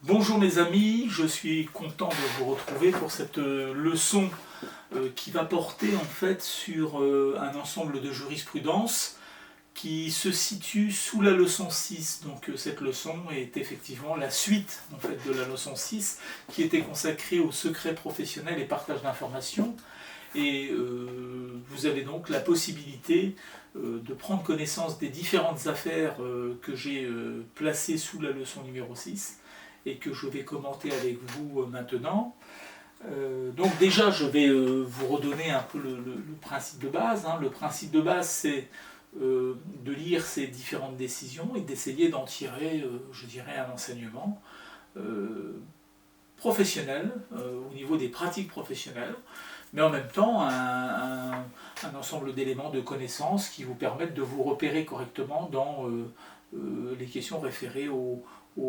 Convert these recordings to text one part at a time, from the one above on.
Bonjour mes amis, je suis content de vous retrouver pour cette leçon qui va porter en fait sur un ensemble de jurisprudence qui se situe sous la leçon 6. Donc cette leçon est effectivement la suite en fait, de la leçon 6 qui était consacrée au secret professionnel et partage d'informations. Et vous avez donc la possibilité de prendre connaissance des différentes affaires que j'ai placées sous la leçon numéro 6 et que je vais commenter avec vous maintenant. Donc déjà, je vais vous redonner un peu le principe de base. Le principe de base, c'est de lire ces différentes décisions et d'essayer d'en tirer, je dirais, un enseignement professionnel au niveau des pratiques professionnelles, mais en même temps un ensemble d'éléments de connaissances qui vous permettent de vous repérer correctement dans les questions référées au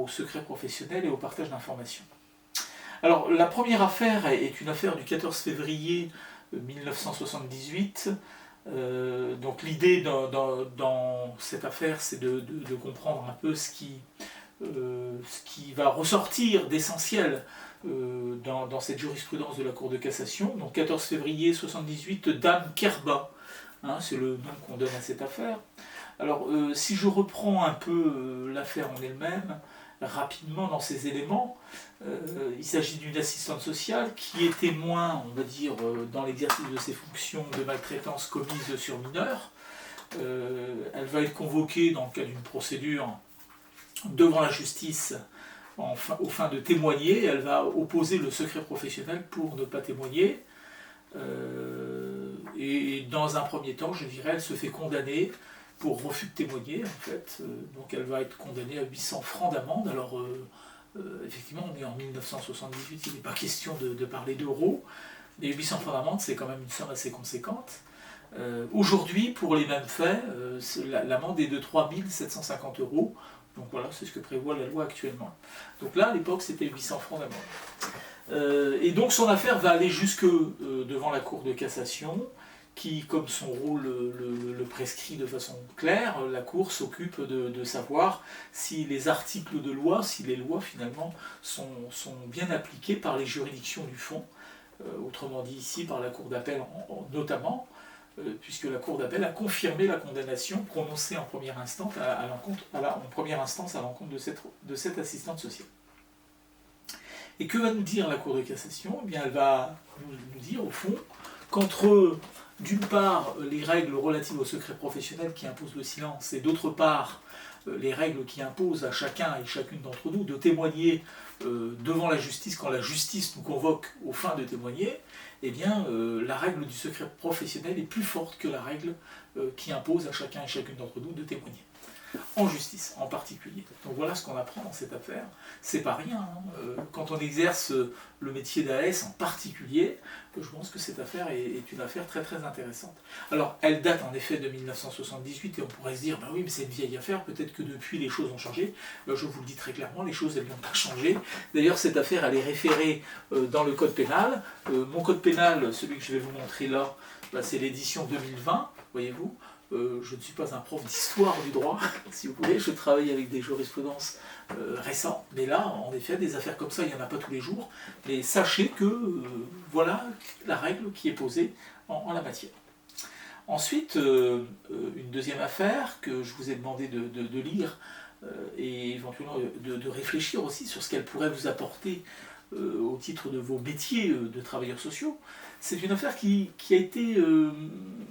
secret professionnel et au partage d'informations. Alors la première affaire est une affaire du 14 février 1978. Donc l'idée dans cette affaire, c'est de comprendre un peu ce qui va ressortir d'essentiel dans cette jurisprudence de la Cour de cassation. Donc 14 février 1978, Dame Kerba, c'est le nom qu'on donne à cette affaire. Alors si je reprends un peu l'affaire en elle-même, rapidement dans ses éléments, il s'agit d'une assistante sociale qui est témoin, on va dire, dans l'exercice de ses fonctions de maltraitance commise sur mineurs. Elle va être convoquée dans le cadre d'une procédure devant la justice aux fins de témoigner. Elle va opposer le secret professionnel pour ne pas témoigner. Et dans un premier temps, je dirais, elle se fait condamner pour refus de témoigner, en fait. Donc elle va être condamnée à 800 francs d'amende. Alors, effectivement, on est en 1978, il n'est pas question de parler d'euros, mais 800 francs d'amende, c'est quand même une somme assez conséquente. Aujourd'hui, pour les mêmes faits, l'amende est de 3 750 euros. Donc voilà, c'est ce que prévoit la loi actuellement. Donc là, à l'époque, c'était 800 francs d'amende. Et donc son affaire va aller jusque devant la Cour de cassation, qui, comme son rôle le prescrit de façon claire, la Cour s'occupe de savoir si les articles de loi, si les lois finalement sont bien appliquées par les juridictions du fond, autrement dit ici par la Cour d'appel notamment, puisque la Cour d'appel a confirmé la condamnation prononcée en première instance à l'encontre de cette assistante sociale. Et que va nous dire la Cour de cassation ? Eh bien, elle va nous dire, au fond, qu'entre, d'une part, les règles relatives au secret professionnel qui imposent le silence, et d'autre part, les règles qui imposent à chacun et chacune d'entre nous de témoigner devant la justice quand la justice nous convoque aux fins de témoigner, eh bien, la règle du secret professionnel est plus forte que la règle qui impose à chacun et chacune d'entre nous de témoigner. En justice, en particulier. Donc voilà ce qu'on apprend dans cette affaire. C'est pas rien. Quand on exerce le métier d'AS en particulier, je pense que cette affaire est une affaire très très intéressante. Alors, elle date en effet de 1978 et on pourrait se dire, bah oui, mais c'est une vieille affaire, peut-être que depuis les choses ont changé. Je vous le dis très clairement, les choses elles n'ont pas changé. D'ailleurs, cette affaire elle est référée dans le code pénal. Mon code pénal, celui que je vais vous montrer là, c'est l'édition 2020, voyez-vous. Je ne suis pas un prof d'histoire du droit, si vous voulez, je travaille avec des jurisprudences récentes, mais là, en effet, des affaires comme ça, il n'y en a pas tous les jours, mais sachez que voilà la règle qui est posée en la matière. Ensuite, une deuxième affaire que je vous ai demandé de lire et éventuellement de réfléchir aussi sur ce qu'elle pourrait vous apporter au titre de vos métiers de travailleurs sociaux. C'est une affaire qui a été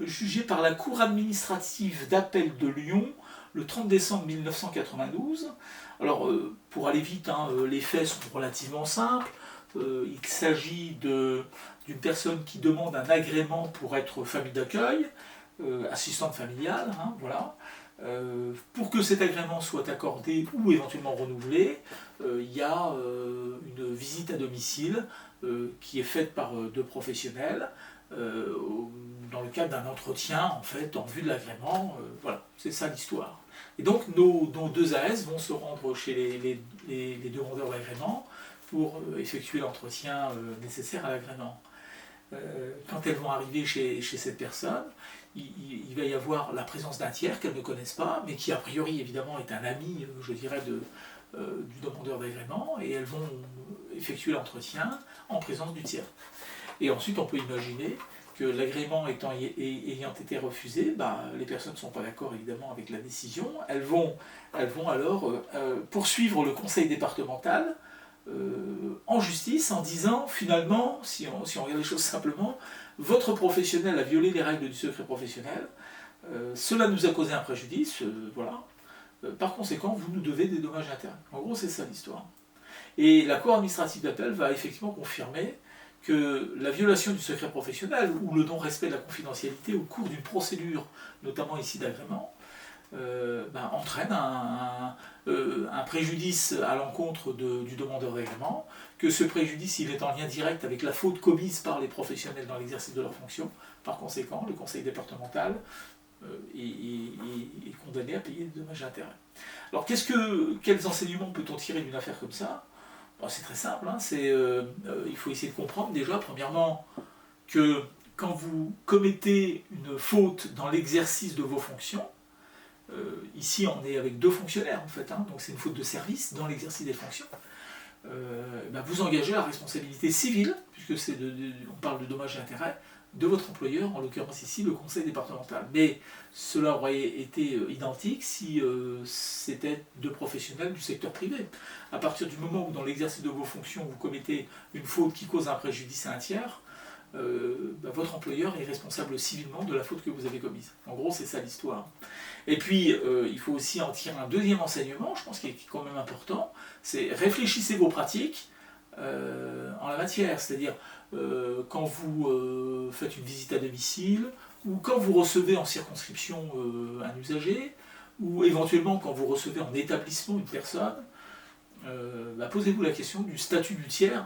jugée par la Cour administrative d'appel de Lyon le 30 décembre 1992. Alors, pour aller vite, les faits sont relativement simples. Il s'agit d'une personne qui demande un agrément pour être famille d'accueil, assistante familiale, voilà. Pour que cet agrément soit accordé ou éventuellement renouvelé, il y a une visite à domicile qui est faite par deux professionnels dans le cadre d'un entretien en fait en vue de l'agrément. Voilà, c'est ça l'histoire. Et donc nos deux AS vont se rendre chez les demandeurs d'agrément pour effectuer l'entretien nécessaire à l'agrément. Quand elles vont arriver chez cette personne, il va y avoir la présence d'un tiers qu'elles ne connaissent pas, mais qui a priori évidemment est un ami, je dirais, du demandeur d'agrément et elles vont effectuer l'entretien en présence du tiers. Et ensuite, on peut imaginer que l'agrément ayant été refusé, les personnes ne sont pas d'accord évidemment avec la décision, elles vont alors poursuivre le conseil départemental en justice en disant finalement, si on regarde les choses simplement, votre professionnel a violé les règles du secret professionnel, cela nous a causé un préjudice, voilà. Par conséquent, vous nous devez des dommages internes. En gros, c'est ça l'histoire. Et la Cour administrative d'appel va effectivement confirmer que la violation du secret professionnel ou le non-respect de la confidentialité au cours d'une procédure, notamment ici d'agrément, entraîne un préjudice à l'encontre du demandeur d'agrément, que ce préjudice il est en lien direct avec la faute commise par les professionnels dans l'exercice de leurs fonctions. Par conséquent, le conseil départemental est condamné à payer des dommages et intérêts. Alors quels enseignements peut-on tirer d'une affaire comme ça ? C'est très simple, il faut essayer de comprendre déjà, premièrement, que quand vous commettez une faute dans l'exercice de vos fonctions, ici on est avec deux fonctionnaires en fait, donc c'est une faute de service dans l'exercice des fonctions, vous engagez la responsabilité civile, puisque on parle de dommages et intérêts, de votre employeur, en l'occurrence ici le conseil départemental. Mais cela aurait été identique si c'était deux professionnels du secteur privé. À partir du moment où dans l'exercice de vos fonctions vous commettez une faute qui cause un préjudice à un tiers, votre employeur est responsable civilement de la faute que vous avez commise. En gros, c'est ça l'histoire. Et puis, il faut aussi en tirer un deuxième enseignement, je pense qu'il est quand même important, c'est réfléchissez vos pratiques en la matière, c'est-à-dire quand vous faites une visite à domicile, ou quand vous recevez en circonscription un usager, ou éventuellement quand vous recevez en établissement une personne, posez-vous la question du statut du tiers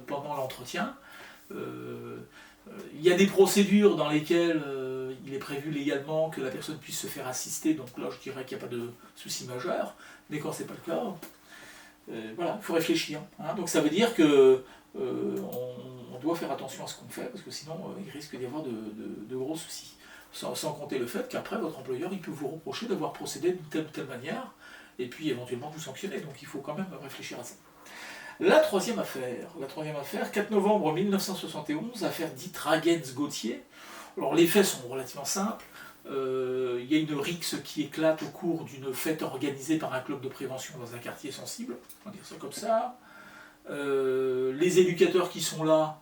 pendant l'entretien. Il y a des procédures dans lesquelles il est prévu légalement que la personne puisse se faire assister, donc là je dirais qu'il n'y a pas de souci majeur, mais quand c'est pas le cas, il faut réfléchir. Donc ça veut dire que on doit faire attention à ce qu'on fait, parce que sinon il risque d'y avoir de gros soucis. Sans compter le fait qu'après votre employeur il peut vous reprocher d'avoir procédé d'une telle ou telle manière, et puis éventuellement vous sanctionner, donc il faut quand même réfléchir à ça. La troisième affaire, 4 novembre 1971, affaire dite Ragens-Gauthier. Alors les faits sont relativement simples. Il y a une rixe qui éclate au cours d'une fête organisée par un club de prévention dans un quartier sensible, on va dire ça comme ça. Les éducateurs qui sont là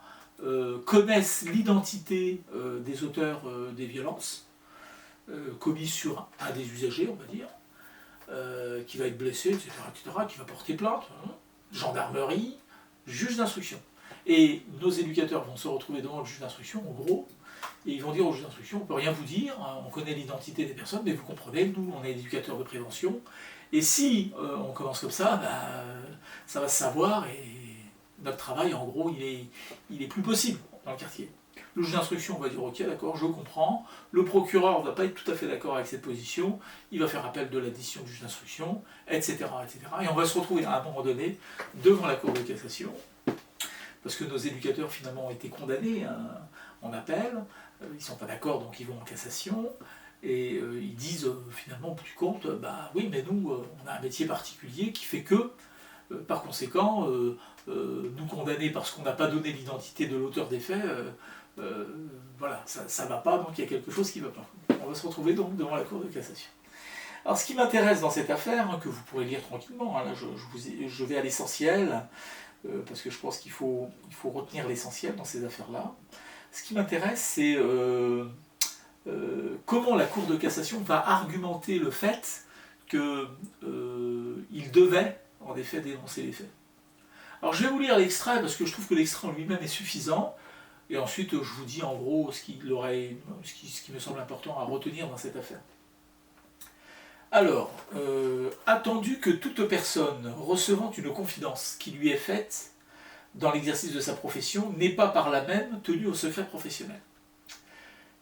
connaissent l'identité des auteurs des violences commises sur un des usagers, on va dire, qui va être blessé, etc., qui va porter plainte. Gendarmerie, juge d'instruction. Et nos éducateurs vont se retrouver devant le juge d'instruction, en gros, et ils vont dire au juge d'instruction, on ne peut rien vous dire, on connaît l'identité des personnes, mais vous comprenez, nous, on est éducateurs de prévention, et si on commence comme ça va se savoir, et notre travail, en gros, il est plus possible dans le quartier. Le juge d'instruction va dire, ok, d'accord, je comprends, le procureur ne va pas être tout à fait d'accord avec cette position, il va faire appel de la décision du juge d'instruction, etc., etc. Et on va se retrouver à un moment donné devant la Cour de cassation, parce que nos éducateurs finalement ont été condamnés en appel, ils ne sont pas d'accord, donc ils vont en cassation, et ils disent finalement, au bout du compte, oui, mais nous, on a un métier particulier qui fait que, par conséquent, nous condamner parce qu'on n'a pas donné l'identité de l'auteur des faits, ça ne va pas, donc il y a quelque chose qui ne va pas. On va se retrouver donc devant la Cour de cassation. Alors ce qui m'intéresse dans cette affaire, que vous pourrez lire tranquillement, là je vais à l'essentiel, parce que je pense qu'il faut retenir l'essentiel dans ces affaires-là. Ce qui m'intéresse, c'est comment la Cour de cassation va argumenter le fait qu'il devait, en effet, dénoncer les faits. Alors je vais vous lire l'extrait, parce que je trouve que l'extrait en lui-même est suffisant, et ensuite je vous dis en gros ce qui me semble important à retenir dans cette affaire. Alors, attendu que toute personne recevant une confidence qui lui est faite dans l'exercice de sa profession n'est pas par là même tenue au secret professionnel,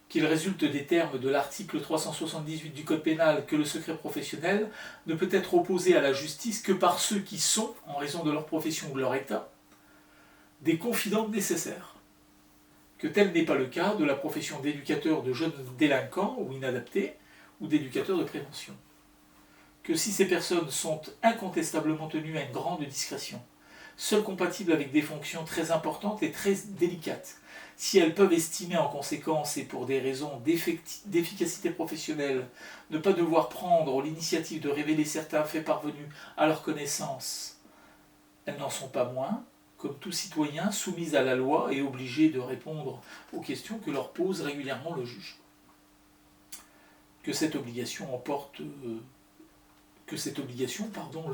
qu'il résulte des termes de l'article 378 du Code pénal que le secret professionnel ne peut être opposé à la justice que par ceux qui sont, en raison de leur profession ou de leur état, des confidents nécessaires, que tel n'est pas le cas de la profession d'éducateur de jeunes délinquants ou inadaptés, ou d'éducateur de prévention. que si ces personnes sont incontestablement tenues à une grande discrétion, seules compatibles avec des fonctions très importantes et très délicates, si elles peuvent estimer en conséquence et pour des raisons d'efficacité professionnelle ne pas devoir prendre l'initiative de révéler certains faits parvenus à leur connaissance, elles n'en sont pas moins, comme tout citoyen, soumises à la loi et obligées de répondre aux questions que leur pose régulièrement le juge. Que cette obligation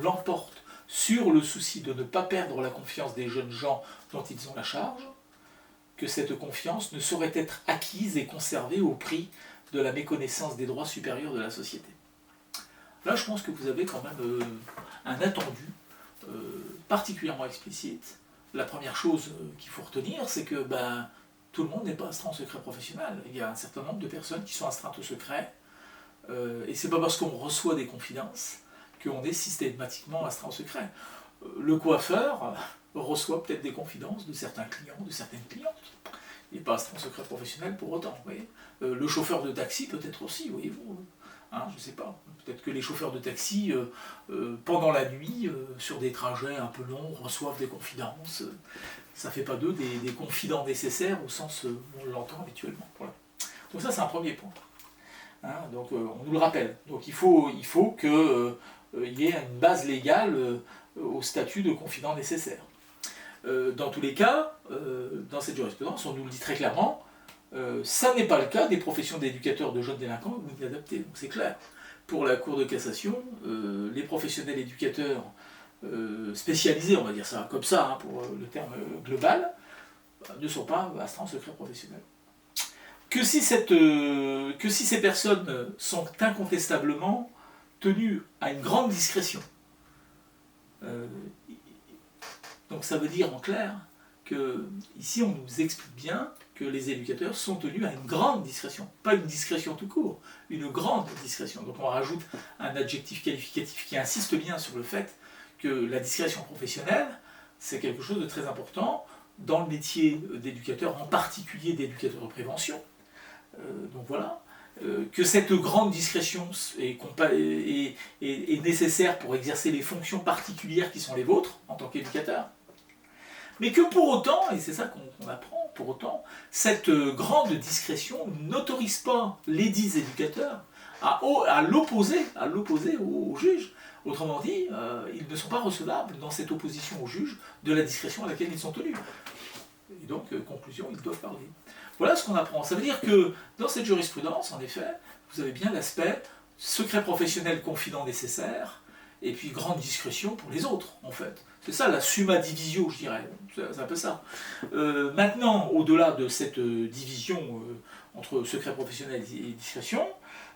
l'emporte sur le souci de ne pas perdre la confiance des jeunes gens dont ils ont la charge, que cette confiance ne saurait être acquise et conservée au prix de la méconnaissance des droits supérieurs de la société. Là, je pense que vous avez quand même un attendu particulièrement explicite. La première chose qu'il faut retenir, c'est que tout le monde n'est pas astreint au secret professionnel. Il y a un certain nombre de personnes qui sont astreintes au secret, et c'est pas parce qu'on reçoit des confidences qu'on est systématiquement astreint au secret. Le coiffeur reçoit peut-être des confidences de certains clients, de certaines clientes. Il n'est pas astreint au secret professionnel pour autant. Vous voyez. Le chauffeur de taxi peut-être aussi, voyez-vous. Hein, je ne sais pas. Peut-être que les chauffeurs de taxi, pendant la nuit, sur des trajets un peu longs, reçoivent des confidences. Ça ne fait pas d'eux des confidents nécessaires au sens où on l'entend habituellement. Voilà. Donc ça, c'est un premier point. Hein, donc on nous le rappelle. Donc il faut qu'il y ait une base légale au statut de confident nécessaire. Dans tous les cas, dans cette jurisprudence, on nous le dit très clairement, ça n'est pas le cas des professions d'éducateurs de jeunes délinquants ou d'inadaptés. Donc c'est clair. Pour la Cour de cassation, les professionnels éducateurs spécialisés, on va dire ça comme ça, hein, pour le terme global, ne sont pas astreints au secret professionnel. Que si ces personnes sont incontestablement tenues à une grande discrétion, donc ça veut dire en clair que ici on nous explique bien que les éducateurs sont tenus à une grande discrétion, pas une discrétion tout court, une grande discrétion. Donc on rajoute un adjectif qualificatif qui insiste bien sur le fait que la discrétion professionnelle, c'est quelque chose de très important dans le métier d'éducateur, en particulier d'éducateur de prévention. Donc voilà, que cette grande discrétion est nécessaire pour exercer les fonctions particulières qui sont les vôtres en tant qu'éducateur. Mais que pour autant, et c'est ça qu'on apprend, pour autant, cette grande discrétion n'autorise pas les dits éducateurs à l'opposer au juge. Autrement dit, ils ne sont pas recevables dans cette opposition au juge de la discrétion à laquelle ils sont tenus. Et donc, conclusion, ils doivent parler. Voilà ce qu'on apprend. Ça veut dire que dans cette jurisprudence, en effet, vous avez bien l'aspect secret professionnel confident nécessaire, et puis grande discrétion pour les autres, en fait. C'est ça la summa divisio, je dirais. C'est un peu ça. Maintenant, au-delà de cette division entre secret professionnel et discrétion,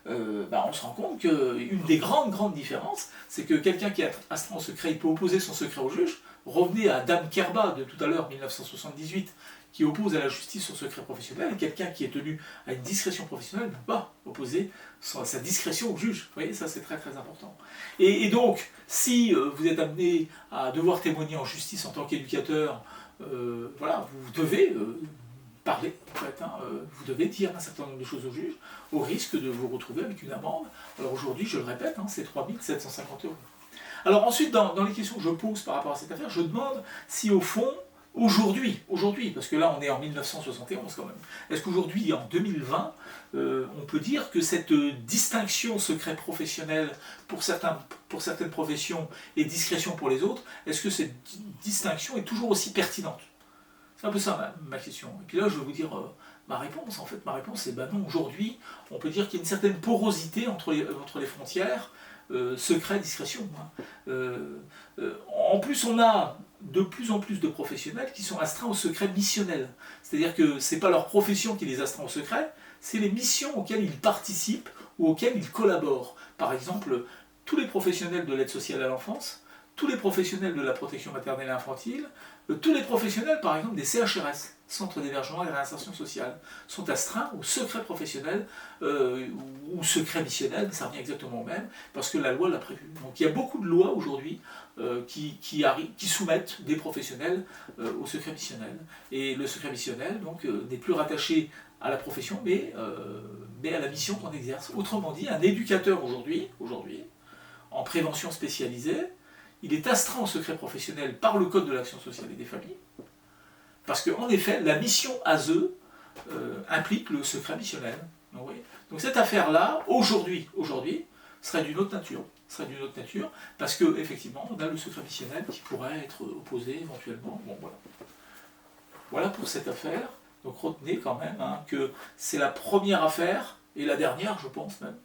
on se rend compte qu'une des grandes différences, c'est que quelqu'un qui est astreint au secret, il peut opposer son secret au juge. Revenez à Dame Kerba de tout à l'heure, 1978, qui oppose à la justice son secret professionnel, et quelqu'un qui est tenu à une discrétion professionnelle ne peut pas opposer sa discrétion au juge. Vous voyez, ça c'est très important. Et donc, si vous êtes amené à devoir témoigner en justice en tant qu'éducateur, voilà, vous devez parler, en fait, hein, vous devez dire un certain nombre de choses au juge, au risque de vous retrouver avec une amende. Alors aujourd'hui, je le répète, hein, c'est 3 750 €. Alors ensuite, dans les questions que je pose par rapport à cette affaire, je demande si au fond, aujourd'hui, parce que là on est en 1971 quand même, est-ce qu'aujourd'hui, en 2020, on peut dire que cette distinction secret professionnel pour certaines professions et discrétion pour les autres, est-ce que cette distinction est toujours aussi pertinente? C'est un peu ça ma question. Et puis là, je vais vous dire ma réponse. En fait, ma réponse c'est non, aujourd'hui, on peut dire qu'il y a une certaine porosité entre les frontières, secret, discrétion. En plus, on a de plus en plus de professionnels qui sont astreints au secret missionnel. C'est-à-dire que ce n'est pas leur profession qui les astreint au secret, c'est les missions auxquelles ils participent ou auxquelles ils collaborent. Par exemple, tous les professionnels de l'aide sociale à l'enfance, tous les professionnels de la protection maternelle et infantile, tous les professionnels, par exemple, des CHRS, Centres d'hébergement et de réinsertion sociale, sont astreints au secret professionnel ou secret missionnel, ça revient exactement au même, parce que la loi l'a prévu. Donc il y a beaucoup de lois aujourd'hui qui soumettent des professionnels au secret missionnel. Et le secret missionnel donc, n'est plus rattaché à la profession, mais à la mission qu'on exerce. Autrement dit, un éducateur aujourd'hui, en prévention spécialisée, il est astreint au secret professionnel par le Code de l'action sociale et des familles, parce qu'en effet, la mission ASE implique le secret missionnel. Donc, oui. Donc cette affaire-là, aujourd'hui, serait d'une autre nature. Parce qu'effectivement, on a le secret missionnel qui pourrait être opposé éventuellement. Bon, voilà. Voilà pour cette affaire. Donc retenez quand même que c'est la première affaire, et la dernière, je pense même,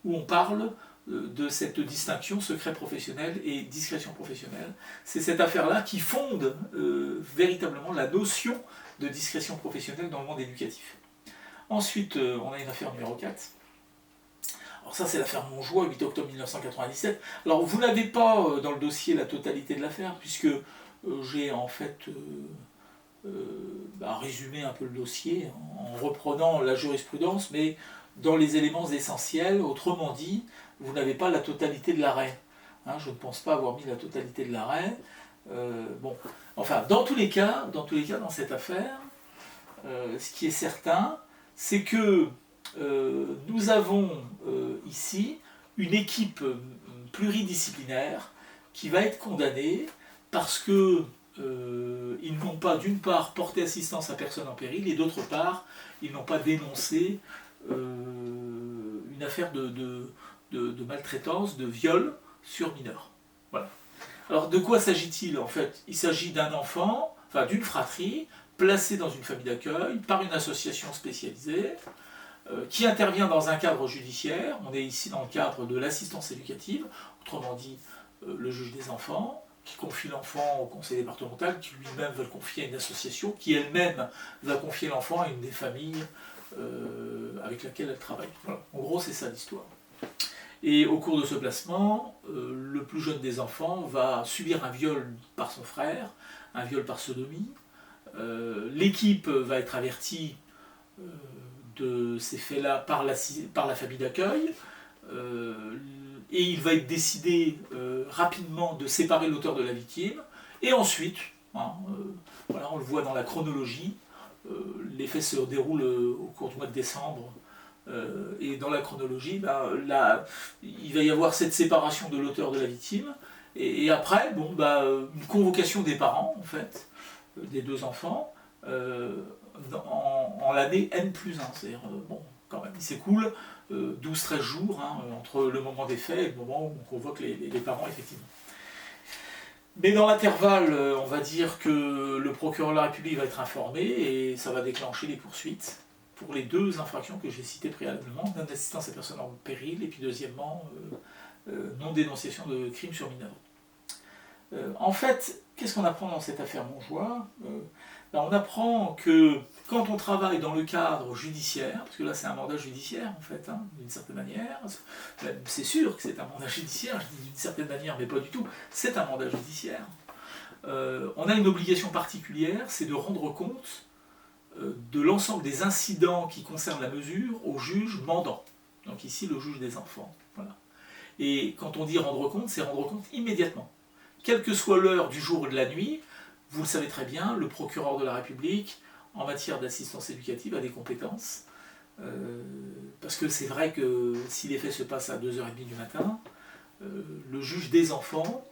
où on parle de cette distinction secret professionnel et discrétion professionnelle. C'est cette affaire-là qui fonde véritablement la notion de discrétion professionnelle dans le monde éducatif. Ensuite, on a une affaire numéro 4. Alors ça, c'est l'affaire Montjoie, 8 octobre 1997. Alors vous n'avez pas dans le dossier la totalité de l'affaire, puisque j'ai en fait résumé un peu le dossier en reprenant la jurisprudence, mais dans les éléments essentiels. Autrement dit, vous n'avez pas la totalité de l'arrêt. Je ne pense pas avoir mis la totalité de l'arrêt. Bon, enfin, dans tous les cas, dans cette affaire, ce qui est certain, c'est que nous avons ici une équipe pluridisciplinaire qui va être condamnée parce que ils n'ont pas, d'une part, porté assistance à personne en péril, et d'autre part, ils n'ont pas dénoncé une affaire de maltraitance, de viol sur mineur. Voilà. Alors de quoi s'agit-il en fait? Il s'agit d'un enfant, enfin d'une fratrie, placée dans une famille d'accueil par une association spécialisée, qui intervient dans un cadre judiciaire. On est ici dans le cadre de l'assistance éducative, autrement dit le juge des enfants, qui confie l'enfant au conseil départemental, qui lui-même va le confier à une association, qui elle-même va confier l'enfant à une des familles avec laquelle elle travaille. Voilà. En gros, c'est ça l'histoire. Et au cours de ce placement, le plus jeune des enfants va subir un viol par son frère, un viol par sodomie. L'équipe va être avertie de ces faits-là par la famille d'accueil, et il va être décidé rapidement de séparer l'auteur de la victime, et ensuite, voilà, on le voit dans la chronologie, les faits se déroulent au cours du mois de décembre, et dans la chronologie, il va y avoir cette séparation de l'auteur de la victime, et après, une convocation des parents, en fait, des deux enfants, en l'année N+1, c'est-à-dire, quand même, il s'écoule 12-13 jours entre le moment des faits et le moment où on convoque les parents, effectivement. Mais dans l'intervalle, on va dire que le procureur de la République va être informé et ça va déclencher les poursuites pour les deux infractions que j'ai citées préalablement, non-assistance à personne en péril et puis deuxièmement, non-dénonciation de crimes sur mineurs. En fait, qu'est-ce qu'on apprend dans cette affaire Montjoie? On apprend que quand on travaille dans le cadre judiciaire, parce que là c'est un mandat judiciaire en fait, d'une certaine manière, c'est sûr que c'est un mandat judiciaire, je dis d'une certaine manière, mais pas du tout, c'est un mandat judiciaire. On a une obligation particulière, c'est de rendre compte de l'ensemble des incidents qui concernent la mesure au juge mandant, donc ici le juge des enfants. Voilà. Et quand on dit rendre compte, c'est rendre compte immédiatement. Quelle que soit l'heure du jour ou de la nuit, vous le savez très bien, le procureur de la République, en matière d'assistance éducative, a des compétences. Parce que c'est vrai que si les faits se passent à 2h30 du matin, le juge des enfants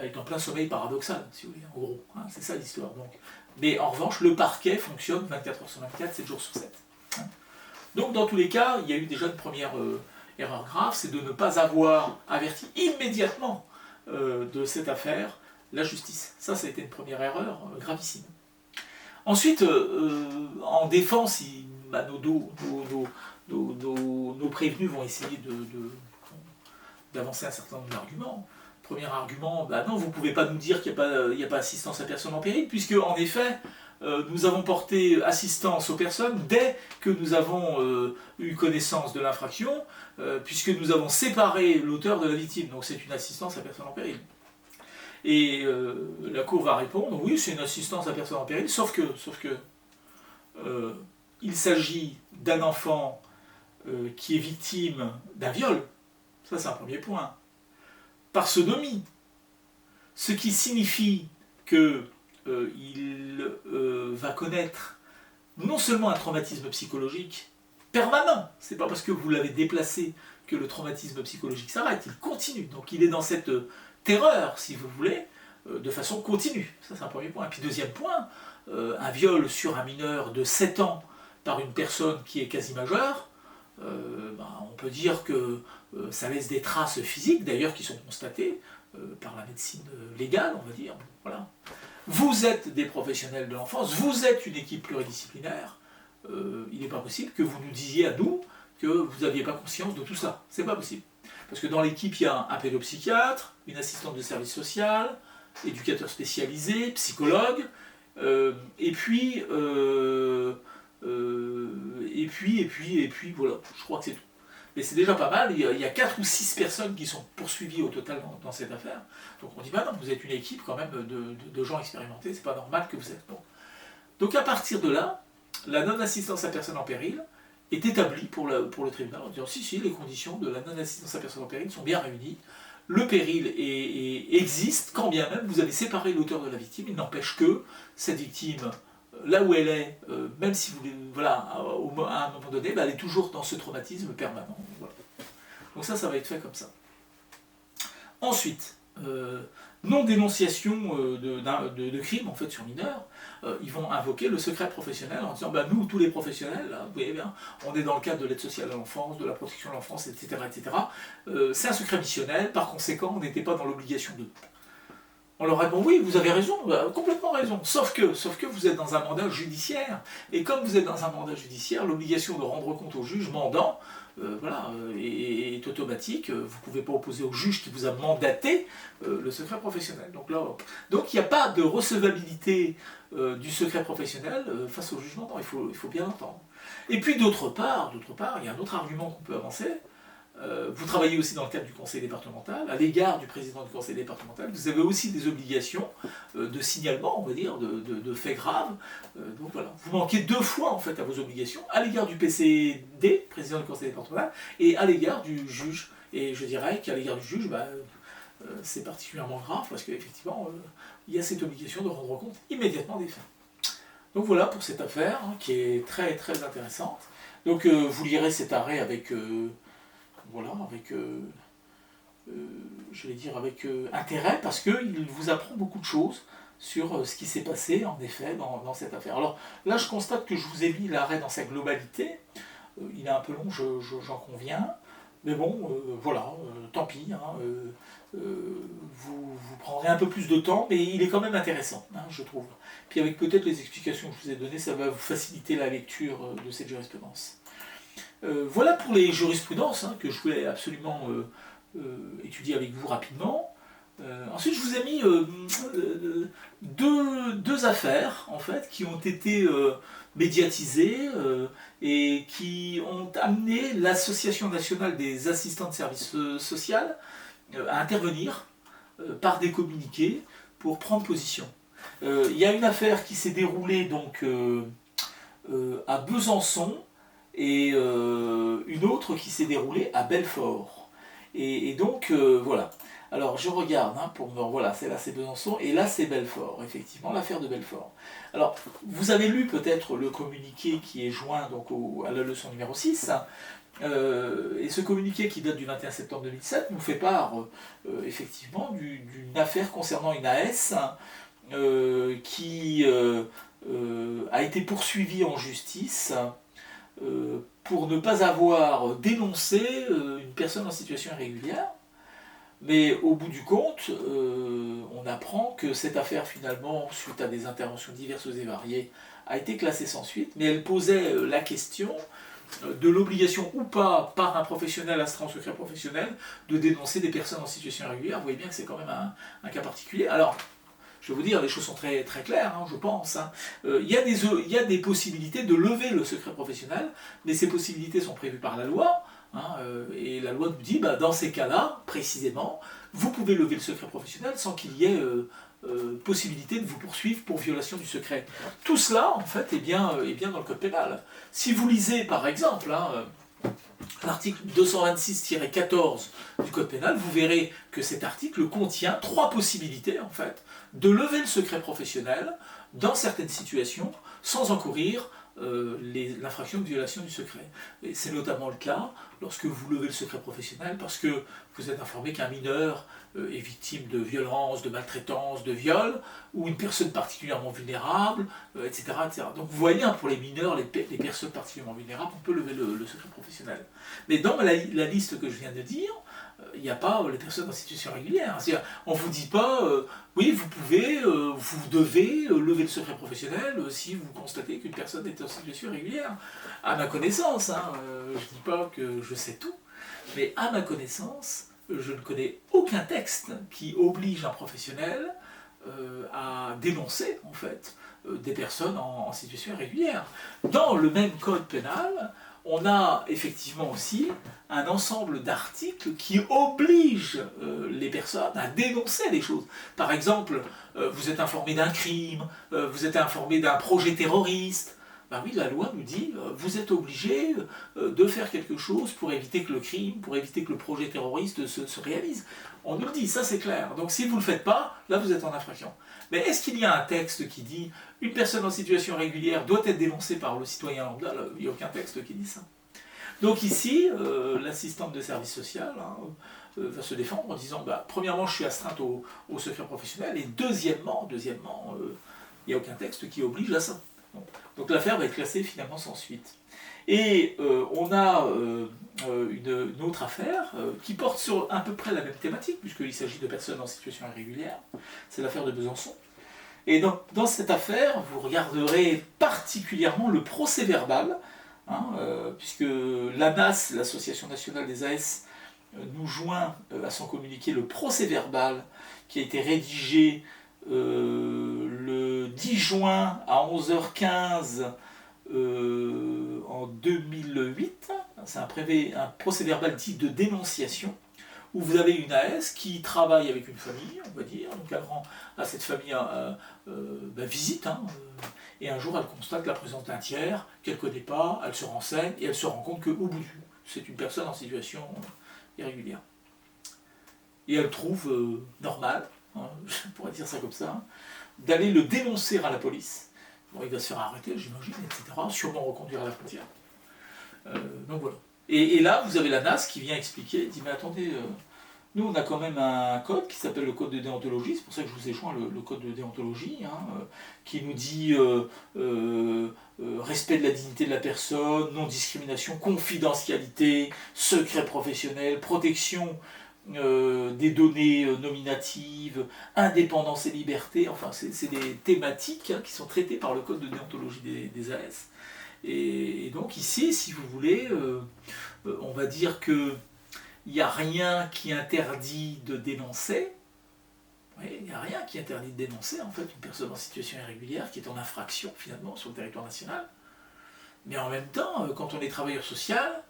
est en plein sommeil paradoxal, si vous voulez, en gros. C'est ça l'histoire. Mais en revanche, le parquet fonctionne 24h sur 24, 7 jours sur 7. Donc dans tous les cas, il y a eu déjà une première erreur grave, c'est de ne pas avoir averti immédiatement de cette affaire la justice. Ça a été une première erreur gravissime. Ensuite, en défense, nos prévenus vont essayer d'avancer un certain nombre d'arguments. Premier argument, non, vous ne pouvez pas nous dire qu'il n'y a pas assistance à personne en péril, puisque en effet, nous avons porté assistance aux personnes dès que nous avons eu connaissance de l'infraction, puisque nous avons séparé l'auteur de la victime, donc c'est une assistance à personne en péril. Et la Cour va répondre, oui, c'est une assistance à personne en péril, sauf que il s'agit d'un enfant qui est victime d'un viol, ça c'est un premier point, par sodomie, ce qui signifie qu'il va connaître non seulement un traumatisme psychologique, permanent. C'est pas parce que vous l'avez déplacé que le traumatisme psychologique s'arrête, il continue. Donc il est dans cette terreur, si vous voulez, de façon continue. Ça, c'est un premier point. Et puis deuxième point, un viol sur un mineur de 7 ans par une personne qui est quasi majeure, on peut dire que ça laisse des traces physiques, d'ailleurs, qui sont constatées par la médecine légale, on va dire. Voilà. Vous êtes des professionnels de l'enfance, vous êtes une équipe pluridisciplinaire, il n'est pas possible que vous nous disiez à nous que vous n'aviez pas conscience de tout ça. C'est pas possible. Parce que dans l'équipe, il y a un pédopsychiatre, une assistante de service social, éducateur spécialisé, psychologue, et puis voilà, je crois que c'est tout. Mais c'est déjà pas mal, il y a 4 ou 6 personnes qui sont poursuivies au total dans cette affaire. Donc on dit, bah non, vous êtes une équipe quand même de gens expérimentés, c'est pas normal que vous êtes bon. Donc à partir de là, la non-assistance à personne en péril est établie pour le tribunal en disant, si, les conditions de la non-assistance à personne en péril sont bien réunies, le péril existe, quand bien même vous avez séparé l'auteur de la victime, il n'empêche que cette victime, là où elle est, même si vous, voilà, à un moment donné, elle est toujours dans ce traumatisme permanent. Voilà. Donc ça va être fait comme ça. Ensuite, non-dénonciation de crimes en fait sur mineurs, ils vont invoquer le secret professionnel en disant nous, tous les professionnels, là, vous voyez bien, on est dans le cadre de l'aide sociale à l'enfance, de la protection de l'enfance, etc. C'est un secret missionnel, par conséquent, on n'était pas dans l'obligation de. On leur répond oui, vous avez raison, complètement raison, sauf que vous êtes dans un mandat judiciaire, et comme vous êtes dans un mandat judiciaire, l'obligation de rendre compte au juge mandant est automatique, vous ne pouvez pas opposer au juge qui vous a mandaté le secret professionnel. Donc il n'y a pas de recevabilité du secret professionnel face au jugement, il faut bien l'entendre. Et puis d'autre part, il y a un autre argument qu'on peut avancer. Vous travaillez aussi dans le cadre du conseil départemental, à l'égard du président du conseil départemental, vous avez aussi des obligations de signalement, on va dire, de faits graves. Donc voilà, vous manquez 2 fois en fait à vos obligations, à l'égard du PCD, président du conseil départemental, et à l'égard du juge. Et je dirais qu'à l'égard du juge, c'est particulièrement grave parce qu'effectivement, il y a cette obligation de rendre compte immédiatement des faits. Donc voilà pour cette affaire qui est très très intéressante. Donc vous lirez cet arrêt avec intérêt, parce qu'il vous apprend beaucoup de choses sur ce qui s'est passé, en effet, dans cette affaire. Alors là, je constate que je vous ai mis l'arrêt dans sa globalité. Il est un peu long, j'en conviens. Mais bon, tant pis. Vous prendrez un peu plus de temps, mais il est quand même intéressant, je trouve. Puis avec peut-être les explications que je vous ai données, ça va vous faciliter la lecture de cette jurisprudence. Voilà pour les jurisprudences que je voulais absolument étudier avec vous rapidement. Ensuite, je vous ai mis deux affaires en fait, qui ont été médiatisées et qui ont amené l'Association nationale des assistants de services sociaux à intervenir par des communiqués pour prendre position. Il y a une affaire qui s'est déroulée donc, à Besançon, et une autre qui s'est déroulée à Belfort. Et donc, voilà. Alors, je regarde, voilà, là c'est Besançon, et là c'est Belfort, effectivement, l'affaire de Belfort. Alors, vous avez lu peut-être le communiqué qui est joint donc, à la leçon numéro 6, et ce communiqué qui date du 21 septembre 2007 nous fait part, effectivement, d'une affaire concernant une AS qui a été poursuivie en justice pour ne pas avoir dénoncé une personne en situation irrégulière. Mais au bout du compte, on apprend que cette affaire, finalement, suite à des interventions diverses et variées, a été classée sans suite, mais elle posait la question de l'obligation ou pas, par un professionnel astreint au secret professionnel, de dénoncer des personnes en situation irrégulière. Vous voyez bien que c'est quand même un cas particulier. Alors, je vais vous dire, les choses sont très, très claires, je pense. Il y a des possibilités de lever le secret professionnel, mais ces possibilités sont prévues par la loi, et la loi nous dit, dans ces cas-là, précisément, vous pouvez lever le secret professionnel sans qu'il y ait possibilité de vous poursuivre pour violation du secret. Tout cela, en fait, est bien dans le code pénal. Si vous lisez, par exemple, l'article 226-14 du code pénal, vous verrez que cet article contient 3 possibilités, en fait, de lever le secret professionnel dans certaines situations sans encourir l'infraction de violation du secret. Et c'est notamment le cas lorsque vous levez le secret professionnel parce que vous êtes informé qu'un mineur est victime de violence, de maltraitance, de viol, ou une personne particulièrement vulnérable, etc., etc. Donc vous voyez, hein, pour les mineurs, les personnes particulièrement vulnérables, on peut lever le secret professionnel. Mais dans la liste que je viens de dire, il n'y a pas les personnes en situation régulière. On ne vous dit pas, oui, vous pouvez, vous devez lever le secret professionnel si vous constatez qu'une personne est en situation irrégulière. À ma connaissance, hein, je ne dis pas que je sais tout, mais à ma connaissance, je ne connais aucun texte qui oblige un professionnel à dénoncer, en fait, des personnes en situation irrégulière. Dans le même code pénal, on a effectivement aussi un ensemble d'articles qui obligent les personnes à dénoncer les choses. Par exemple, vous êtes informé d'un crime, vous êtes informé d'un projet terroriste. Ben oui, la loi nous dit, vous êtes obligé de faire quelque chose pour éviter que le crime, pour éviter que le projet terroriste se réalise. On nous le dit, ça c'est clair. Donc si vous ne le faites pas, là vous êtes en infraction. Mais est-ce qu'il y a un texte qui dit une personne en situation régulière doit être dénoncée par le citoyen lambda? Il n'y a aucun texte qui dit ça. Donc ici, l'assistante de service social va se défendre en disant, premièrement, je suis astreinte au secret professionnel, et deuxièmement, il n'y a aucun texte qui oblige à ça. Donc l'affaire va être classée finalement sans suite. Et on a une autre affaire qui porte sur à peu près la même thématique, puisqu'il s'agit de personnes en situation irrégulière, c'est l'affaire de Besançon. Et dans cette affaire, vous regarderez particulièrement le procès-verbal, puisque l'ANAS, l'Association nationale des AS, nous joint à son communiqué le procès-verbal qui a été rédigé le 10 juin à 11h15 en 2008. C'est un procès-verbal dit de dénonciation, où vous avez une AS qui travaille avec une famille, on va dire, donc elle rend à cette famille visite, et un jour elle constate la présence d'un tiers qu'elle ne connaît pas, elle se renseigne, et elle se rend compte que, au bout, c'est une personne en situation irrégulière. Et elle trouve normal, je pourrais dire ça comme ça, d'aller le dénoncer à la police. Bon, il va se faire arrêter, j'imagine, etc., sûrement reconduire à la frontière. Donc voilà. Et là, vous avez la NAS qui vient expliquer, dit, mais attendez, nous on a quand même un code qui s'appelle le code de déontologie, c'est pour ça que je vous ai joint le code de déontologie, qui nous dit respect de la dignité de la personne, non-discrimination, confidentialité, secret professionnel, protection des données nominatives, indépendance et liberté, enfin c'est des thématiques qui sont traitées par le code de déontologie des AS. Et donc ici, si vous voulez, on va dire que il n'y a rien qui interdit de dénoncer. Oui, il n'y a rien qui interdit de dénoncer en fait une personne en situation irrégulière qui est en infraction finalement sur le territoire national. Mais en même temps, quand on est travailleur social,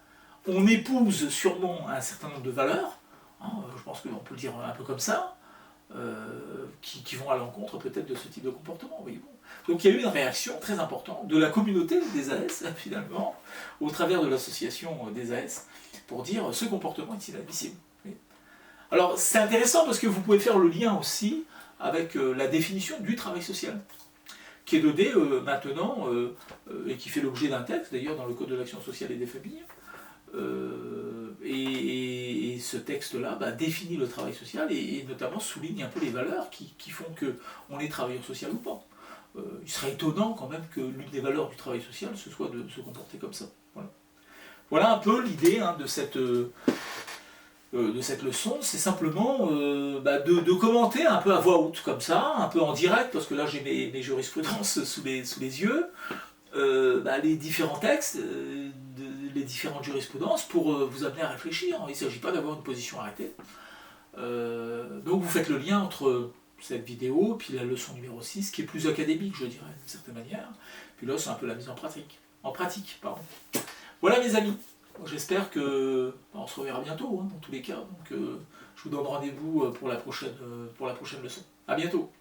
on épouse sûrement un certain nombre de valeurs, je pense qu'on peut le dire un peu comme ça, qui vont à l'encontre peut-être de ce type de comportement. Voyez-vous. Donc il y a eu une réaction très importante de la communauté des AS, finalement, au travers de l'association des AS, pour dire ce comportement est inadmissible. Alors c'est intéressant parce que vous pouvez faire le lien aussi avec la définition du travail social, qui est donnée maintenant, et qui fait l'objet d'un texte d'ailleurs dans le Code de l'action sociale et des familles. Et ce texte-là définit le travail social et notamment souligne un peu les valeurs qui font qu'on est travailleur social ou pas. Il serait étonnant quand même que l'une des valeurs du travail social ce soit de se comporter comme ça. Voilà un peu l'idée de cette leçon, c'est simplement de commenter un peu à voix haute comme ça, un peu en direct, parce que là j'ai mes jurisprudences sous les yeux, les différents textes, les différentes jurisprudences pour vous amener à réfléchir. Il ne s'agit pas d'avoir une position arrêtée. Donc vous faites le lien entre cette vidéo puis la leçon numéro 6, qui est plus académique, je dirais, d'une certaine manière. Puis là, c'est un peu la mise en pratique. Voilà mes amis. J'espère que on se reverra bientôt, dans tous les cas. Donc je vous donne rendez-vous pour la prochaine leçon. À bientôt.